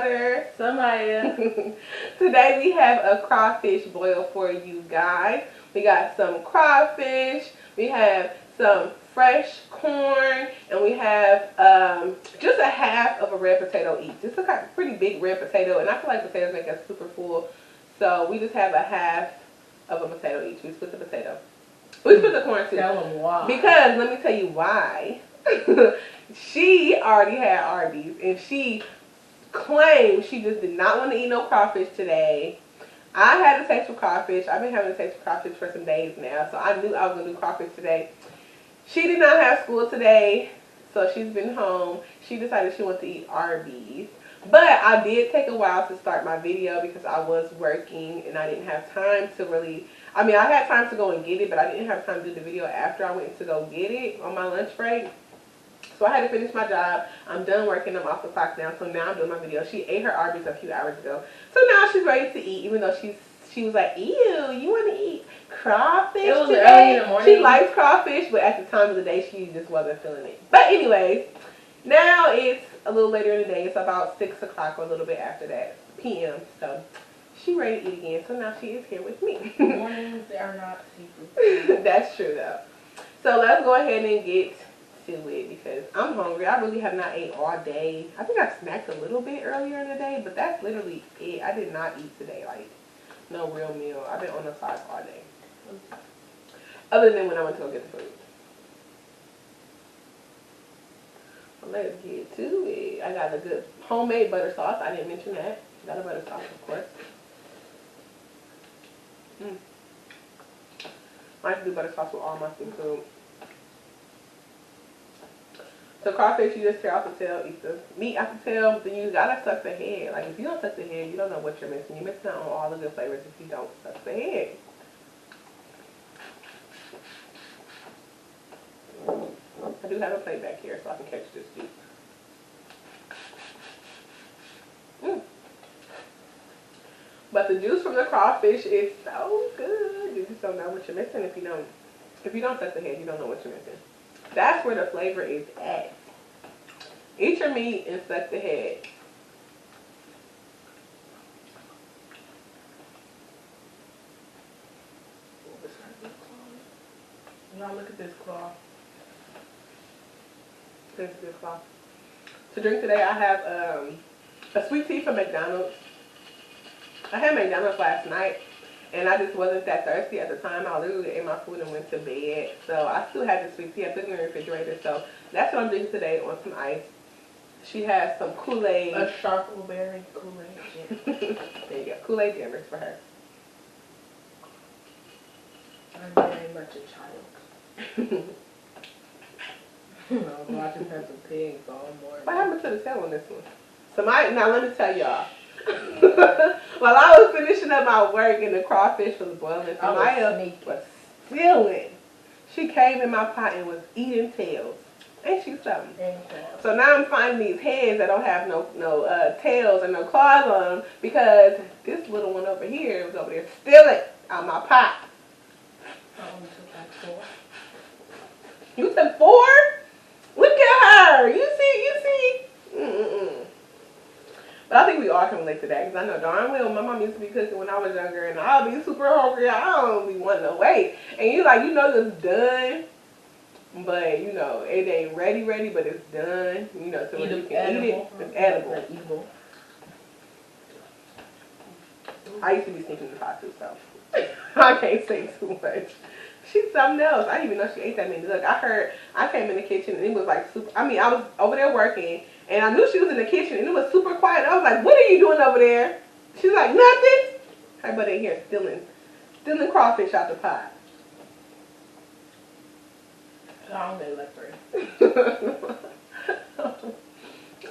daughter. Somebody. Today we have a crawfish boil for you guys. We got some crawfish, we have some fresh corn, and we have just a half of a red potato each. Just a pretty big red potato, and I feel like potatoes make us super full. So we just have a half of a potato each. We split the potato. We split the corn too. Tell them why. Because let me tell you why. She already had Arby's, and she claimed she just did not want to eat no crawfish today. I had a taste for crawfish. I've been having a taste for crawfish for some days now, so I knew I was going to do crawfish today. She did not have school today, so she's been home. She decided she wanted to eat Arby's. But I did take a while to start my video because I was working and I didn't have time to really, I had time to go and get it, but I didn't have time to do the video after I went to go get it on my lunch break. So I had to finish my job. I'm done working. I'm off the clock now, so now I'm doing my video. She ate her Arby's a few hours ago. So now she's ready to eat, even though she was like, ew, you want to eat crawfish It was today? early in the morning. She likes crawfish, but at the time of the day, she just wasn't feeling it. But anyways, now it's a little later in the day. It's about 6 o'clock or a little bit after that, p.m. So she's ready to eat again. So now she is here with me. Mornings are not seafood. That's true, though. So let's go ahead and get to it because I'm hungry. I really have not ate all day. I think I snacked a little bit earlier in the day, but that's literally it. I did not eat today, like no real meal. I've been on the side all day. Other than when I went to go get the food. Well, let's get to it. I got a good homemade butter sauce. I didn't mention that. Got a butter sauce, of course. I like to do butter sauce with all my seafood. So crawfish, you just tear off the tail, eat the meat out the tail, but then you gotta suck the head. Like if you don't suck the head, you don't know what you're missing. You're missing out on all the good flavors if you don't suck the head. I do have a plate back here so I can catch this juice. But the juice from the crawfish is so good. You just don't know what you're missing if you don't suck the head, you don't know what you're missing. That's where the flavor is at. Eat your meat and suck the head. Now look at this claw. This is good claw. To drink today, I have a sweet tea from McDonald's. I had McDonald's last night. And I just wasn't that thirsty at the time. I literally ate my food and went to bed. So I still had the sweet tea. I put it in the refrigerator. So that's what I'm drinking today on some ice. She has some Kool-Aid. A Sharkleberry Kool-Aid. There you go. Kool-Aid jammers for her. I'm very much a child. I was watching Peppa Pig all morning. What happened to the tail on this one? Now let me tell y'all. While I was finishing up my work and the crawfish was boiling, Samaya was stealing. She came in my pot and was eating tails. Ain't she something? So now I'm finding these heads that don't have no tails and no claws on them because this little one over here was over there stealing out my pot. I only took like 4. You took 4? Look at her. You see? But I think we all can relate to that because I know darn well my mom used to be cooking when I was younger and I'll be super hungry. I don't be wanting to wait. And you it's done, but it ain't ready, but it's done. So when you can eat it, it's edible. I used to be sneaking in the pot too, so I can't say too much. She's something else. I didn't even know she ate that many. Look, I came in the kitchen and it was like super. I was over there working. And I knew she was in the kitchen, and it was super quiet. I was like, what are you doing over there? She's like, nothing. Her butt in here stealing crawfish out the pot. I don't like her.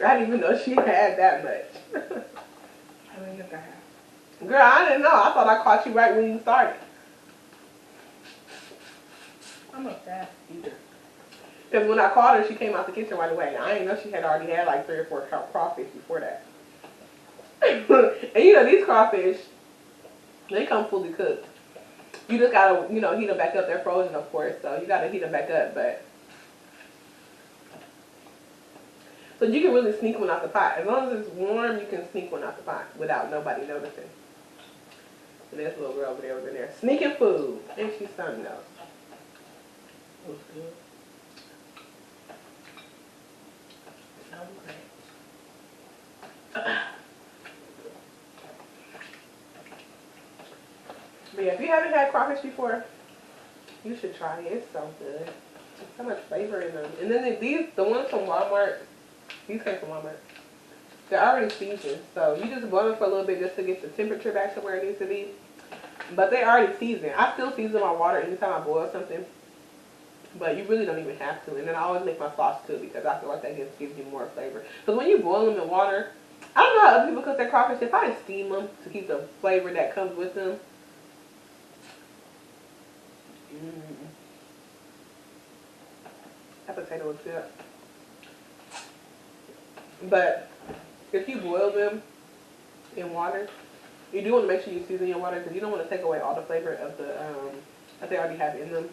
I didn't even know she had that much. I mean, look at her. Girl, I didn't know. I thought I caught you right when you started. I'm a fast eater. Because when I called her, she came out the kitchen right away. I didn't know she had already had like 3 or 4 crawfish before that. And these crawfish, they come fully cooked. You just gotta, heat them back up. They're frozen, of course, so you gotta heat them back up. But So you can really sneak one out the pot. As long as it's warm, you can sneak one out the pot without nobody noticing. And there's a little girl over there sneaking food. And she's something else. It was good. Okay. But yeah, if you haven't had crawfish before, you should try it. It's so good. There's so much flavor in them. And then the ones from Walmart, these came from Walmart. They're already seasoned, so you just boil them for a little bit just to get the temperature back to where it needs to be. But they already seasoned. I still season my water anytime I boil something, but you really don't even have to. And then I always make my sauce too because I feel like that just gives you more flavor. Because when you boil them in water, I don't know how other people cook their crawfish. They probably steam them to keep the flavor that comes with them. That potato was good. But if you boil them in water, you do want to make sure you season your water because you don't want to take away all the flavor of the that they already have in them.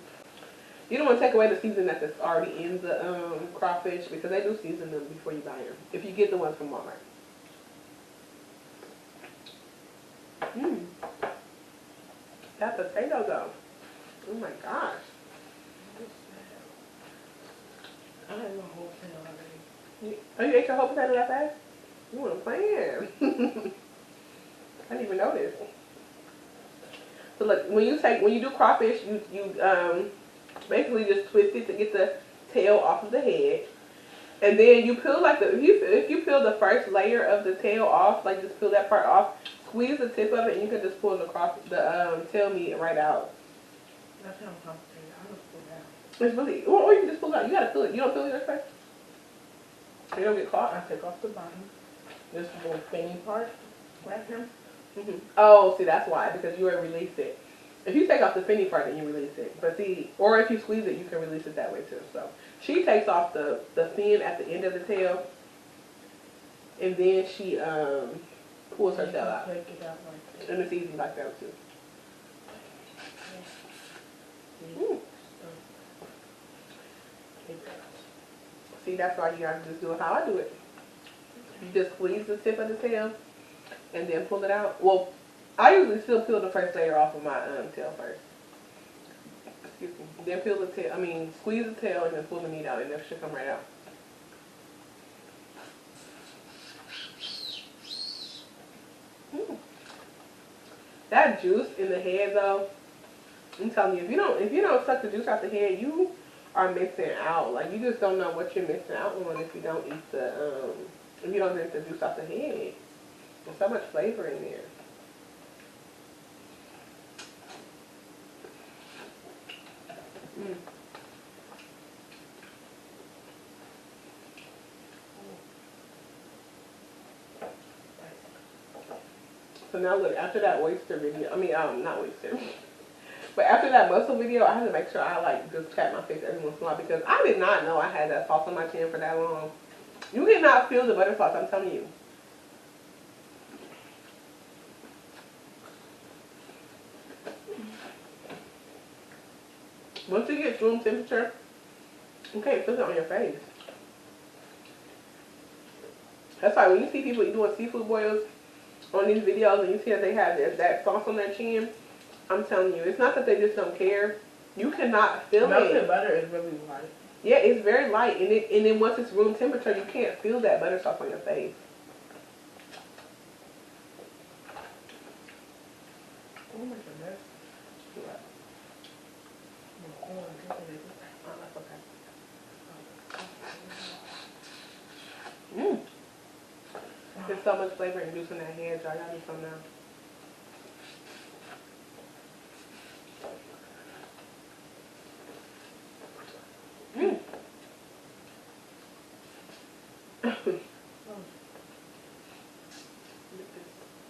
You don't want to take away the seasoning that's already in the crawfish because they do season them before you buy them. If you get the ones from Walmart. That potato though. Oh my gosh. I had my whole thing already. Oh, you ate your whole potato that fast? You want to plan. I didn't even notice. So look, when you do crawfish, you basically just twist it to get the tail off of the head, and then you peel like if you peel the first layer of the tail off, like just peel that part off, squeeze the tip of it, and you can just pull the tail meat right out. That sounds complicated. I just pull it out. It's really, or you can just pull it out. You gotta peel it. You don't peel yours first. You don't get caught. I take off the bottom. This little thingy part right here. Oh, see, that's why, because you already released it. If you take off the finny part, then you release it. But see, or if you squeeze it, you can release it that way too. So she takes off the fin at the end of the tail, and then she pulls her tail out. Take it out like this. And it's easy like that too. See, that's why you gotta just do it how I do it. You just squeeze the tip of the tail and then pull it out. Well, I usually still peel the first layer off of my tail first. Excuse me. Then peel the tail. Squeeze the tail and then pull the meat out, and it should come right out. That juice in the head, though, I'm telling you, if you don't suck the juice out the head, you are missing out. Like, you just don't know what you're missing out on if you don't eat if you don't drink the juice out the head. There's so much flavor in there. So now look, after that oyster video, not oyster, but after that mussel video, I had to make sure I just tap my face every once in a while because I did not know I had that sauce on my chin for that long. You cannot feel the butter sauce, I'm telling you. Once it gets room temperature, you can't feel it on your face. That's why when you see people doing seafood boils on these videos and you see that they have that sauce on their chin, I'm telling you, it's not that they just don't care. You cannot feel it. Melted butter is really light. Yeah, it's very light, and then once it's room temperature, you can't feel that butter sauce on your face. Oh my goodness. What? Oh, that's okay. There's so much flavor and juice in that head, y'all. Y'all do some now.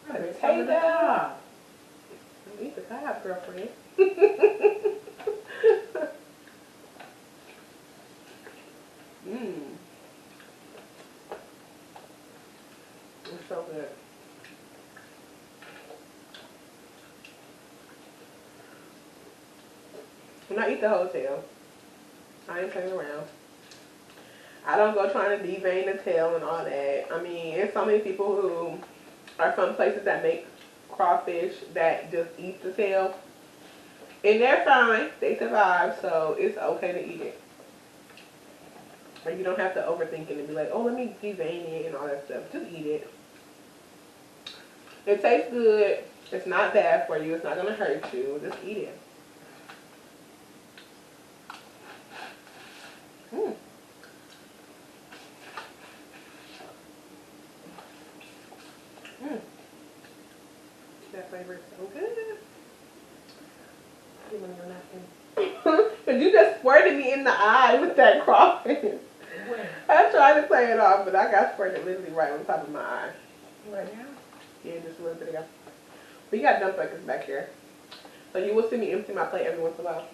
Potato. Eat the crab, girlfriend. It's so good. When I eat the whole tail, I ain't playing around. I don't go trying to devein the tail and all that. I mean, there's so many people who are from places that make crawfish that just eat the tail. And they're fine. They survive, so it's okay to eat it. Like, you don't have to overthink it and be like, oh, let me devein it and all that stuff. Just eat it. It tastes good. It's not bad for you. It's not going to hurt you. Just eat it. Mm. Mm. That flavor is so good. Give me your napkin. Because you just squirted me in the eye with that crawfish. I tried to play it off, but I got squirted literally right on top of my eye. Right now? Yeah, just a little bit ago. We got dump buckets back here. So you will see me empty my plate every once in a while.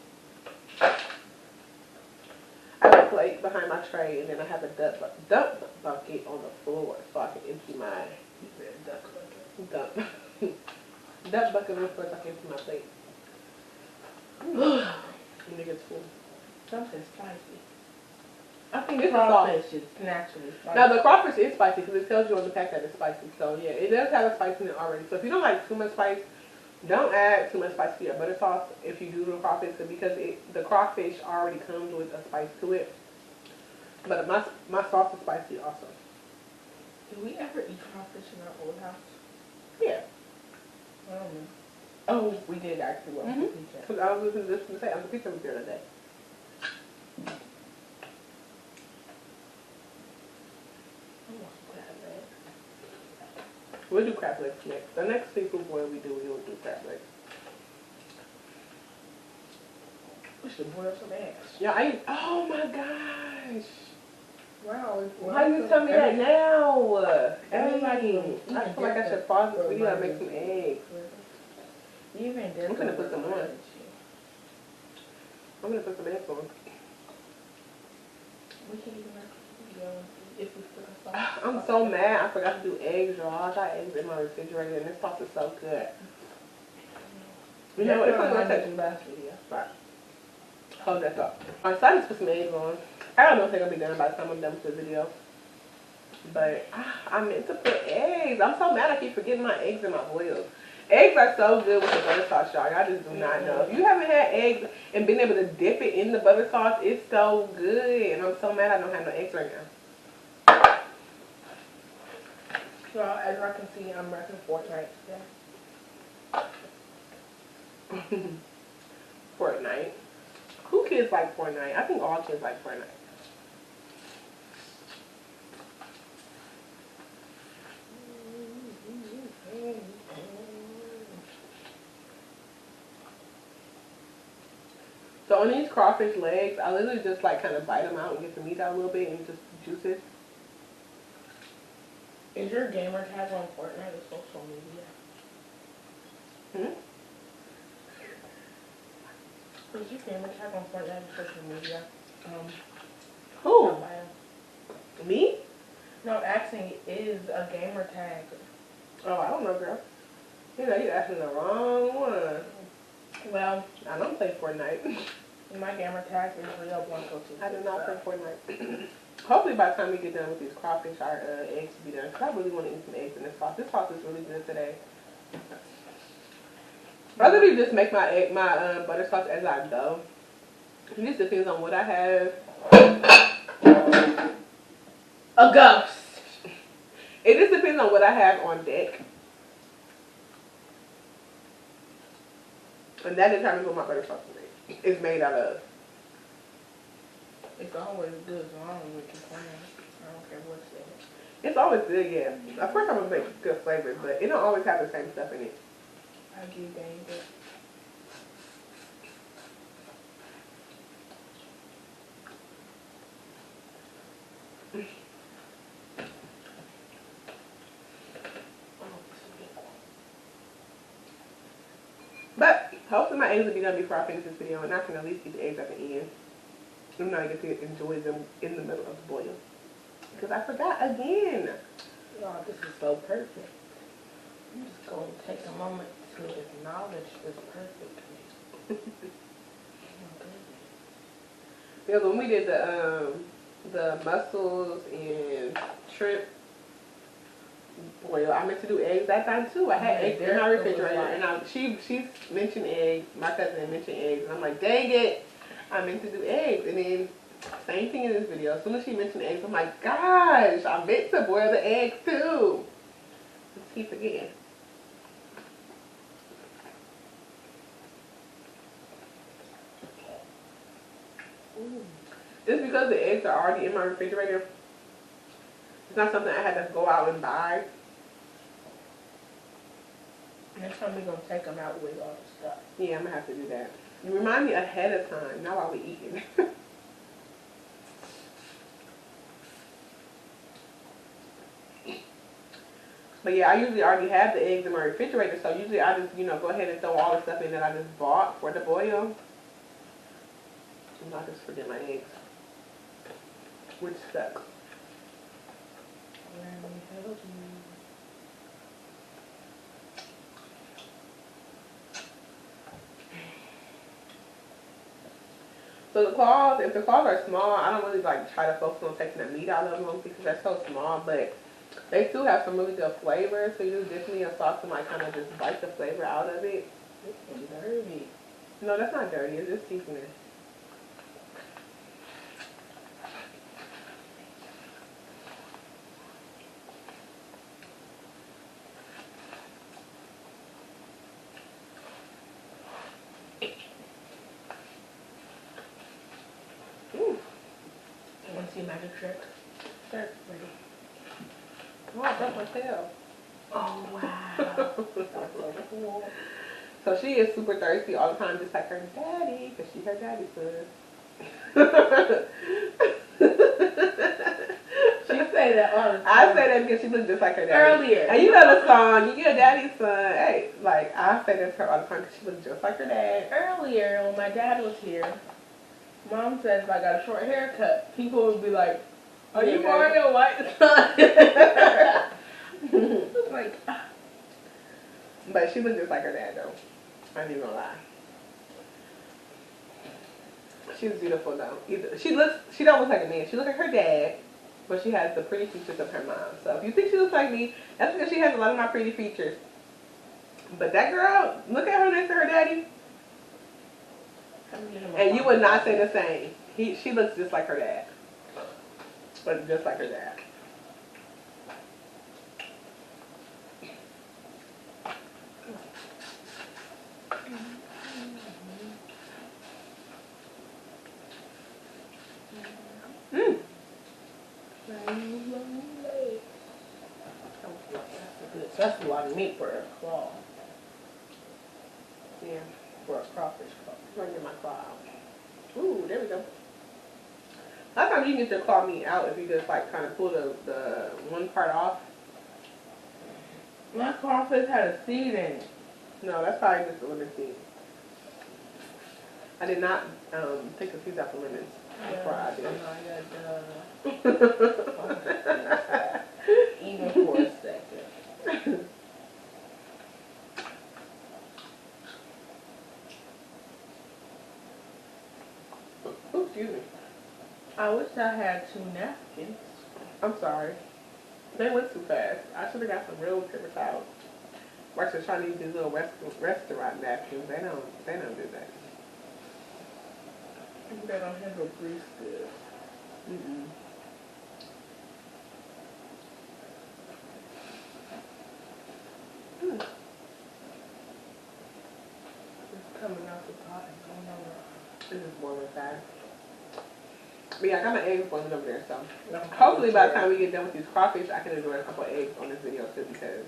I have a plate behind my tray, and then I have a dump bucket on the floor so I can empty my dump bucket on the floor so I can empty my plate. Niggas full. Something spicy. I think this crawfish is naturally spicy. Now the crawfish is spicy because it tells you on the pack that it's spicy. So yeah, it does have a spice in it already. So if you don't like too much spice, don't add too much spice to your butter sauce if you do the crawfish, because the crawfish already comes with a spice to it. But my sauce is spicy also. Did we ever eat crawfish in our old house? Yeah. I don't know. Oh, we did actually. Because I was listening to this and say, I'm the pizza was there today. We'll do crab legs next. The next seafood boil we do crab legs. We should boil some eggs. Yeah, oh my gosh. Wow. Why you tell me that now? Everybody, I feel like I should pause this video and make some eggs. I'm gonna put some on. I'm gonna put some eggs on. We can even make a video if we put a sauce. I'm so mad I forgot to do eggs, y'all. I got eggs in my refrigerator and this sauce is so good. You know what? It's gonna take the last video. Right. Hold that thought. I decided to put some eggs on. I don't know if they're gonna be done by the time I'm done with the video. But I meant to put eggs. I'm so mad I keep forgetting my eggs in my boils. Eggs are so good with the butter sauce, y'all. Y'all just do not know. If you haven't had eggs and been able to dip it in the butter sauce, it's so good. And I'm so mad I don't have no eggs right now. So as I can see, I'm wrecking Fortnite today. Fortnite. Who kids like Fortnite? I think all kids like Fortnite. So on these crawfish legs, I literally just like kind of bite them out and get the meat out a little bit and just juice it. Is your gamer tag on Fortnite or social media? Is your gamer tag on Fortnite or social media? Who? Me? No, asking is a gamer tag. Oh, I don't know, girl. You know, you're asking the wrong one. Well, I don't play Fortnite. My gamer tag is real Blanco too. I do not play Fortnite. Hopefully by the time we get done with these crawfish, our eggs will be done. Because I really want to eat some eggs in this sauce. This sauce is really good today. I literally just make my butter sauce as I go. It just depends on what I have. A ghost. It just depends on what I have on deck. And that determines what my butter sauce is made out of. It's always good, so I don't really complain. I don't care what's in it. It's always good, yeah. Of course I'm going to make good flavors, but it don't always have the same stuff in it. I give you that. But hopefully my eggs will be done before I finish this video, and I can at least eat the eggs at the end. I'm not get to enjoy them in the middle of the boil. Because I forgot again. Oh, this is so perfect. I'm just going to take a moment to acknowledge this perfectly. Because when we did the the mussels and shrimp boil. I meant to do eggs that time too. I had eggs in my refrigerator, and she mentioned eggs. My cousin mentioned eggs, and I'm like, dang it, I meant to do eggs. And then same thing in this video. As soon as she mentioned eggs, I'm like, gosh, I meant to boil the eggs too. Let's keep forgetting. Just because the eggs are already in my refrigerator, it's not something I had to go out and buy. Next time we're going to take them out with all the stuff. Yeah, I'm going to have to do that. You remind me ahead of time, not while we eating. But yeah, I usually already have the eggs in my refrigerator, so usually I just, go ahead and throw all the stuff in that I just bought for the boil. And I just forget my eggs. Which sucks. So the claws, if the claws are small, I don't really try to focus on taking the meat out of them because they're so small, but they still have some really good flavor, so you just dip me a sauce and kind of just bite the flavor out of it. It's dirty. No, that's not dirty, it's just seasoning. Want to see a magic trick? Sure. Ready? Oh, I broke my tail. Oh, wow. That's so cool. So she is super thirsty all the time, just like her daddy, because she's her daddy's son. She say that all the time. I say that because she looks just like her daddy. Earlier. And you know the song, you get a daddy's son. Hey, I say that to her all the time because she looks just like her dad. Earlier, when my dad was here, Mom says if I got a short haircut, people would be like, are you Mario White's son? It's like, But she looks just like her dad, though. I ain't even gonna lie. She's beautiful, though. She don't look like a man. She looks like her dad, but she has the pretty features of her mom. So if you think she looks like me, that's because she has a lot of my pretty features. But that girl, look at her next to her daddy. And you would not say the same. She looks just like her dad. But just like her dad. Mmm. That's a lot of meat for a claw. Yeah. For a crawfish claw. I'm gonna get my claw out. Ooh, there we go. A lot of times you can get your claw meat out if you just kind of pull the one part off. My crawfish had a seed in it. No, that's probably just a lemon seed. I did not take the seeds out the lemons before I did. Even for a second. Ooh, excuse me. I wish I had 2 napkins. I'm sorry. They went too fast. I should have got some real paper towels. Versus trying to use these little restaurant napkins. They don't do that. They don't handle grease good. Mm-mm. It's coming out the pot and going over. This is boiling fast. But yeah, I got my eggs boiling over there, so hopefully by the time we get done with these crawfish, I can enjoy a couple of eggs on this video too, because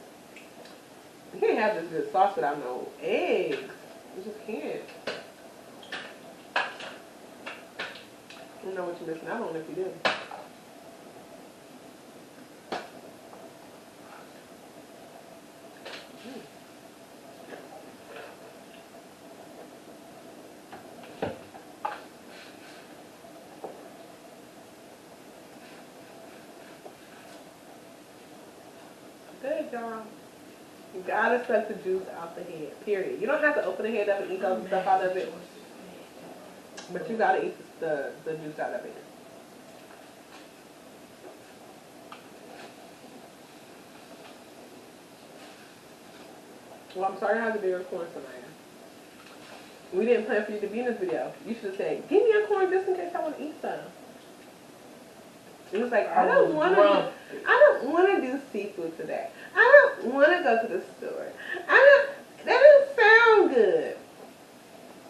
you can't have this good sauce without no eggs. You just can't. I don't know what you're missing out on if you do. Good job. You gotta suck the juice out the head, period. You don't have to open the head up and eat all the stuff out of it, but you gotta eat the juice out of it. Well, I'm sorry I have to be recording tonight. We didn't plan for you to be in this video. You should have said, give me a corn just in case I want to eat some. It was like, I don't want to do seafood today. I don't want to go to the store. That doesn't sound good.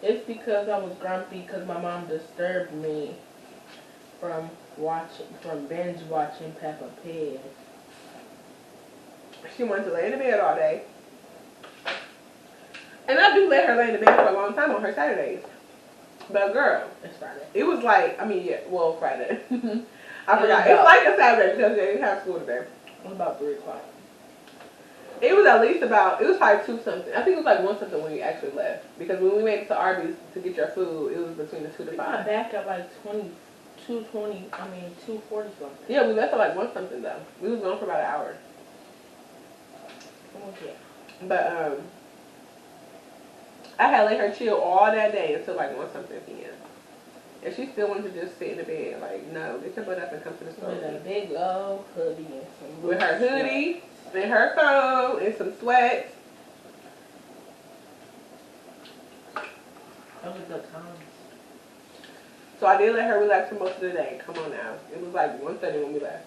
It's because I was grumpy because my mom disturbed me from binge watching Peppa Pig. She wanted to lay in the bed all day. And I do let her lay in the bed for a long time on her Saturdays. But girl, It's Friday. it was like, Friday. I forgot. It's like a Saturday because they didn't have school today. What about 3 o'clock? It was at least it was probably 2 something. I think it was like 1 something when we actually left. Because when we made it to Arby's to get your food, it was between the 2 to 5. We got back at like 2:40 something. Yeah, we left at like 1 something though. We was gone for about an hour. Okay. But I had let her chill all that day until like 1 something p.m. And she still wanted to just sit in the bed. Like, no, get your butt up and come to the store. With a big old hoodie and some With her hoodie and her phone and some sweats. That was good times. So I did let her relax for most of the day. Come on now. It was like 1:30 when we left.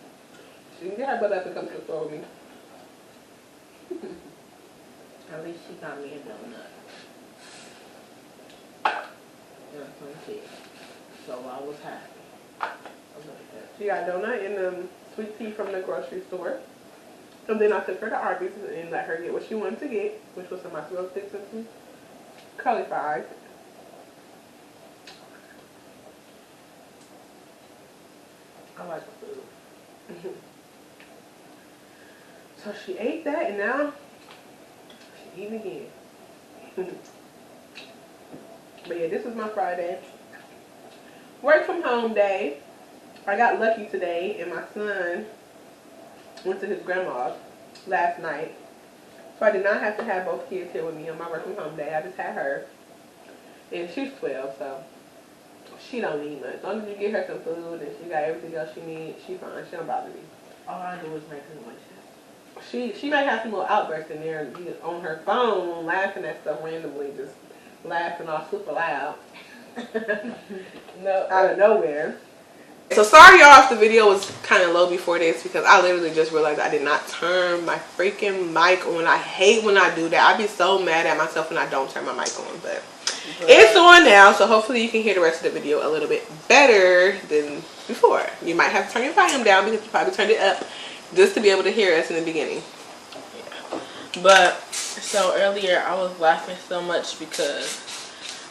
She can get her butt up and come to the store with me. At least she got me a donut. And some tea. So I was happy. She got a donut and sweet tea from the grocery store. And then I took her to Arby's and let her get what she wanted to get, which was some mozzarella sticks and some curly fries. I like the food. So she ate that and now she eating again. But yeah, this was my Friday. Work from home day. I got lucky today and my son went to his grandma's last night. So I did not have to have both kids here with me on my work from home day. I just had her. And she's 12, so she don't need much. As long as you get her some food and she got everything else she needs, she fine. She don't bother me. All I do is make her wishes. She might have some little outbursts in there and be on her phone laughing at stuff randomly, just laughing all super loud. No. Out of nowhere. So sorry y'all if the video was kind of low before this because I literally just realized I did not turn my freaking mic on. I hate when I do that. I be so mad at myself when I don't turn my mic on, but it's on now, so hopefully you can hear the rest of the video a little bit better than before. You might have to turn your volume down because you probably turned it up just to be able to hear us in the beginning. Yeah. But so earlier I was laughing so much because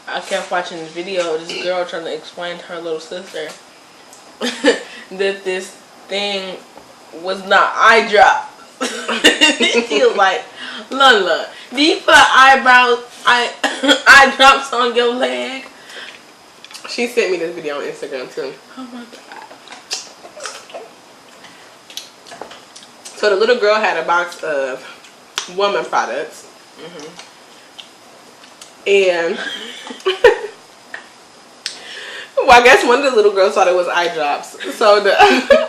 I kept watching the video of this girl trying to explain to her little sister that this thing was not eye drop. She was like, Lala, do you put eye drops on your leg? She sent me this video on Instagram too. Oh my god. So the little girl had a box of woman products. And well, I guess one of the little girls thought it was eye drops. So the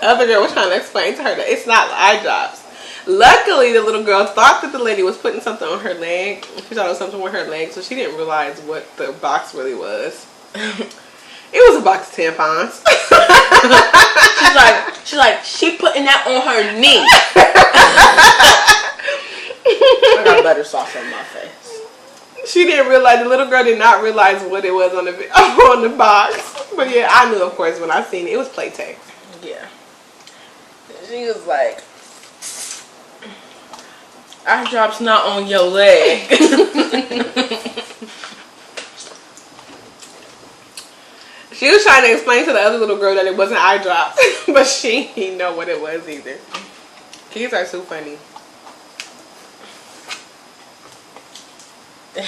other girl was trying to explain to her that it's not eye drops. Luckily, the little girl thought that the lady was putting something on her leg. She thought it was something on her leg, so she didn't realize what the box really was. It was a box of tampons. She's like, she putting that on her knee. I got butter sauce on my face. She didn't realize, the little girl did not realize what it was on the box. But yeah, I knew, of course, when I seen it. It was Playtex. Yeah. She was like, eye drops not on your leg. She was trying to explain to the other little girl that it wasn't eye drops, but she didn't know what it was either. Kids are so funny.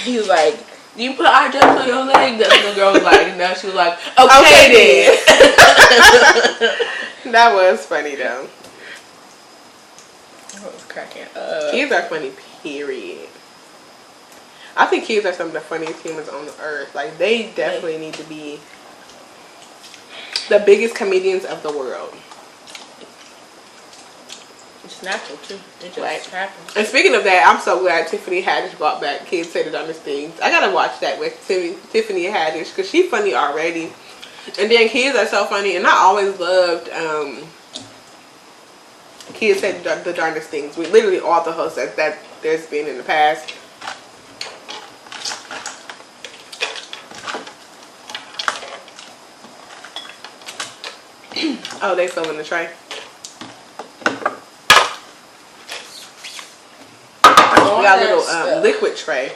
He was like, do you put eye drops on your leg? The little girl was like, no. She was like, okay then. That was funny though. I was cracking up. Kids are funny, period. I think kids are some of the funniest humans on the earth. Like, they definitely need to be the biggest comedians of the world. natural too. It just Right. happens. And speaking of that, I'm so glad Tiffany Haddish brought back Kids Say the Dumbest Things. I gotta watch that with Tiffany Haddish because she's funny already. And then kids are so funny. And I always loved Kids Say the Darndest Things. With literally all the hosts that there's been in the past. Oh, they fell in the tray. We got a little liquid tray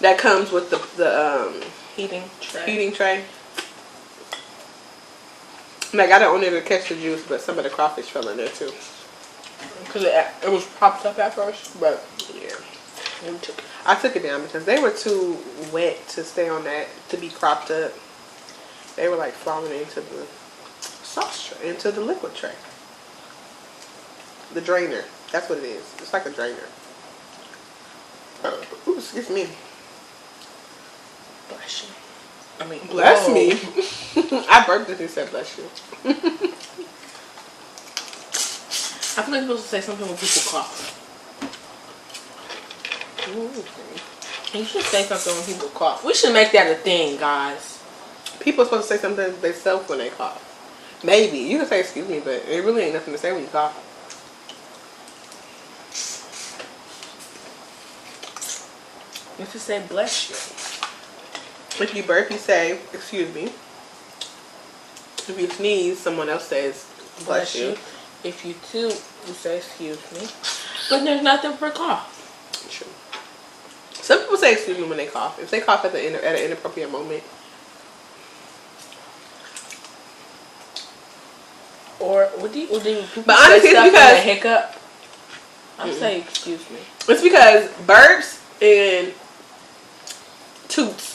that comes with the heating tray. Heating tray. Like, I don't want it to catch the juice, but some of the crawfish fell in there too. Because it was propped up at first, but yeah, took I took it down because they were too wet to stay on that, to be cropped up. They were like falling into the sauce tray, into the liquid tray. The drainer. That's what it is. It's like a drainer. Ooh, excuse me. Bless you. I mean, Bless me. I burped as you said bless you. I feel like you're supposed to say something when people cough. You should say something when people cough. We should make that a thing, guys. People are supposed to say something themselves when they cough. Maybe. You can say excuse me, but it really ain't nothing to say when you cough. You should say bless you. If you burp, you say excuse me. If you sneeze, someone else says bless you. If you toot, you say excuse me. But there's nothing for cough. True. Some people say excuse me when they cough. If they cough at an inappropriate moment. Or would you people but honestly, say it's because a hiccup? I say excuse me. It's because burps and toots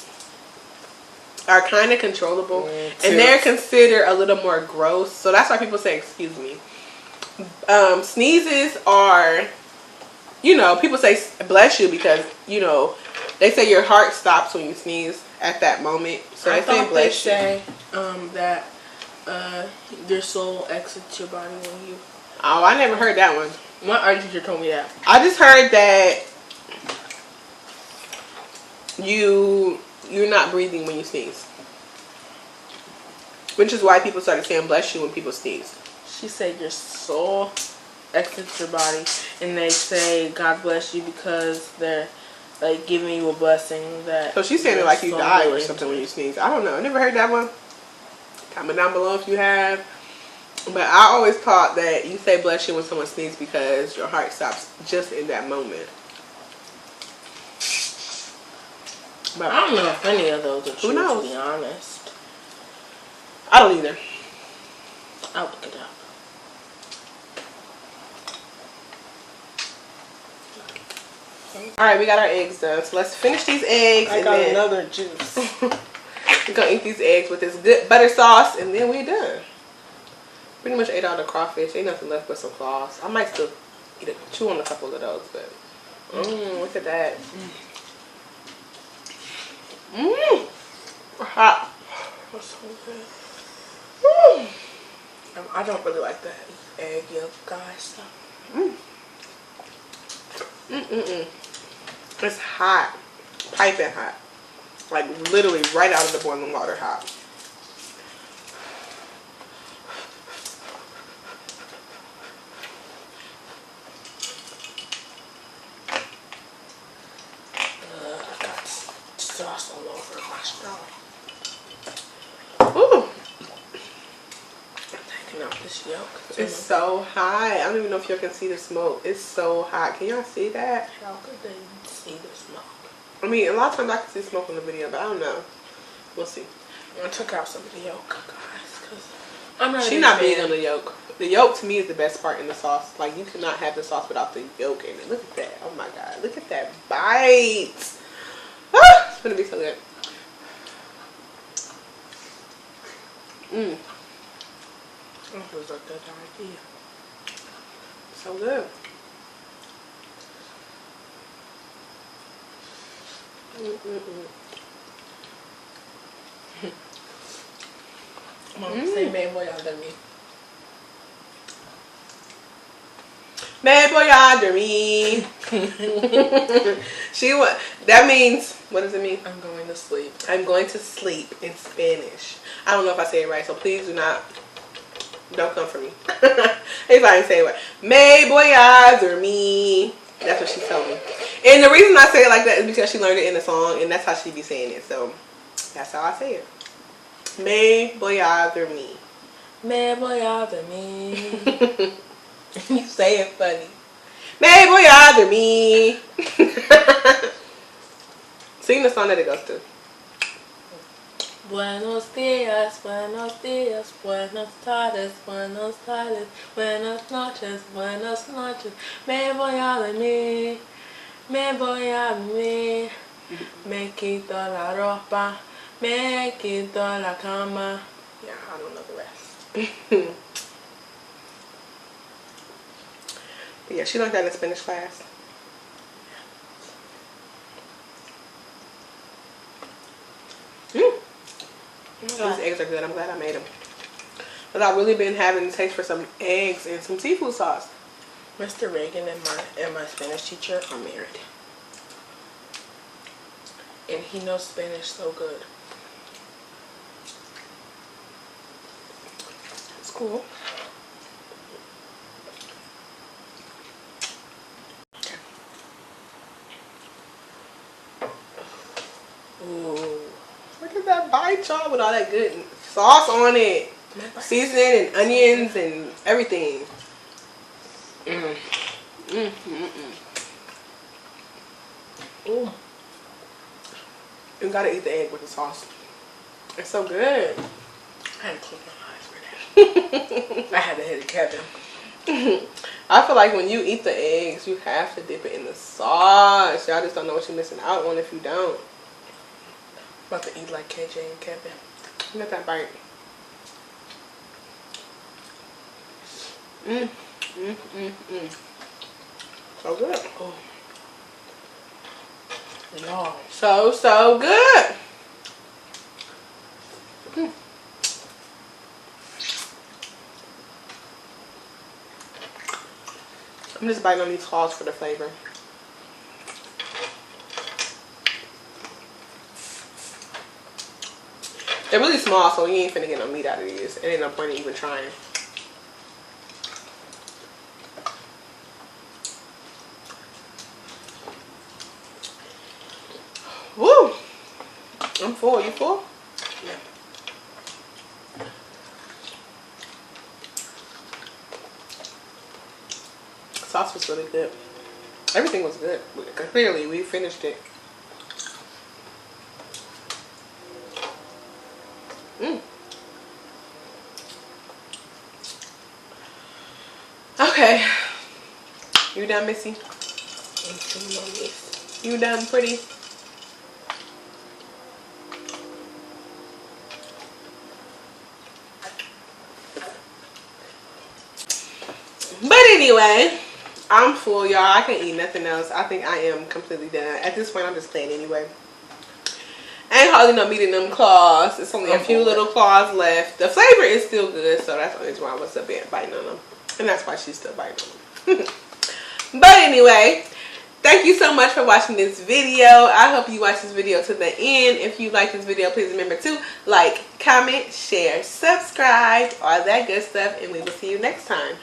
are kind of controllable, and they're considered a little more gross. So that's why people say excuse me. Sneezes are, people say bless you because they say your heart stops when you sneeze at that moment. So they say bless you. They say that your soul exits your body when you. Oh, I never heard that one. My art teacher told me that. I just heard that you're not breathing when you sneeze, which is why people started saying bless you when people sneeze. She said your soul exits your body, and they say God bless you because they're like giving you a blessing that. So she's saying it like you died or something when you sneeze. I don't know. I never heard that one. Comment down below if you have. But I always thought that you say bless you when someone sneezes because your heart stops just in that moment. But I don't know if any of those are true, who knows? to be honest. I don't either. I'll look it up. Alright, we got our eggs done. So let's finish these eggs. I got another juice. We're going to eat these eggs with this good butter sauce, and then we're done. Pretty much ate all the crawfish. Ain't nothing left but some claws. I might still chew on a couple of those, but look at that. Hot. That's so good. I don't really like that egg yolk, guys. It's hot. Piping hot. Like literally right out of the boiling water hot. I got sauce all over my straw. Ooh. Taking out this yolk. It's so hot. I don't even know if y'all can see the smoke. It's so hot. Can y'all see that? How could they see the smoke? I mean, a lot of times I can see smoke in the video, but I don't know. We'll see. I took out some of the yolk, guys, because I'm not. She's not big on the yolk. The yolk to me is the best part in the sauce. Like, you cannot have the sauce without the yolk in it. Look at that. Oh my god. Look at that bite. Ah, it's gonna be so good. This was a good idea. So good. Mom, say man, boy, y'all done me. Me voy a dormir. That means, what does it mean? I'm going to sleep. I'm going to sleep in Spanish. I don't know if I say it right, so please don't come for me. If I didn't say it right. Me voy a dormir. That's what she told me. And the reason I say it like that is because she learned it in a song, and that's how she be saying it. So that's how I say it. Me voy a dormir. Me voy a dormir. You say it funny. Me voy a dormir. Sing the song that it goes to. Buenos días, buenos días, buenas tardes, buenas tardes, buenas noches, buenas noches. Me voy a dormir, me voy a dormir. Me quito la ropa, me quito la cama. Yeah, I don't know the rest. But yeah, she learned that in Spanish class. These eggs are good. I'm glad I made them. But I've really been having a taste for some eggs and some seafood sauce. Mr. Reagan and my Spanish teacher are married. And he knows Spanish so good. It's cool. Ooh. Look at that bite, y'all, with all that good sauce on it. Seasoning and onions and everything. Ooh. You gotta eat the egg with the sauce. It's so good. I had to close my eyes for that. I had to hit it, Kevin. I feel like when you eat the eggs, you have to dip it in the sauce. Y'all just don't know what you're missing out on if you don't. About to eat like KJ and Kevin. Look at that bite. So good. Oh. No. So good. I'm just biting on these claws for the flavor. They're really small, so you ain't finna get no meat out of these. It ain't no point in even trying. Woo! I'm full. You full? Yeah. Sauce was really good. Everything was good. Clearly, we finished it. Okay. You done, Missy? You done, pretty? But anyway, I'm full, y'all. I can't eat nothing else. I think I am completely done. At this point, I'm just playing anyway. Ain't hardly no meat in them claws. It's only a few little claws left. The flavor is still good, so that's the reason why I was up biting on them. And that's why she's still biting on them. But anyway, thank you so much for watching this video. I hope you watch this video to the end. If you like this video, please remember to like, comment, share, subscribe, all that good stuff. And we will see you next time.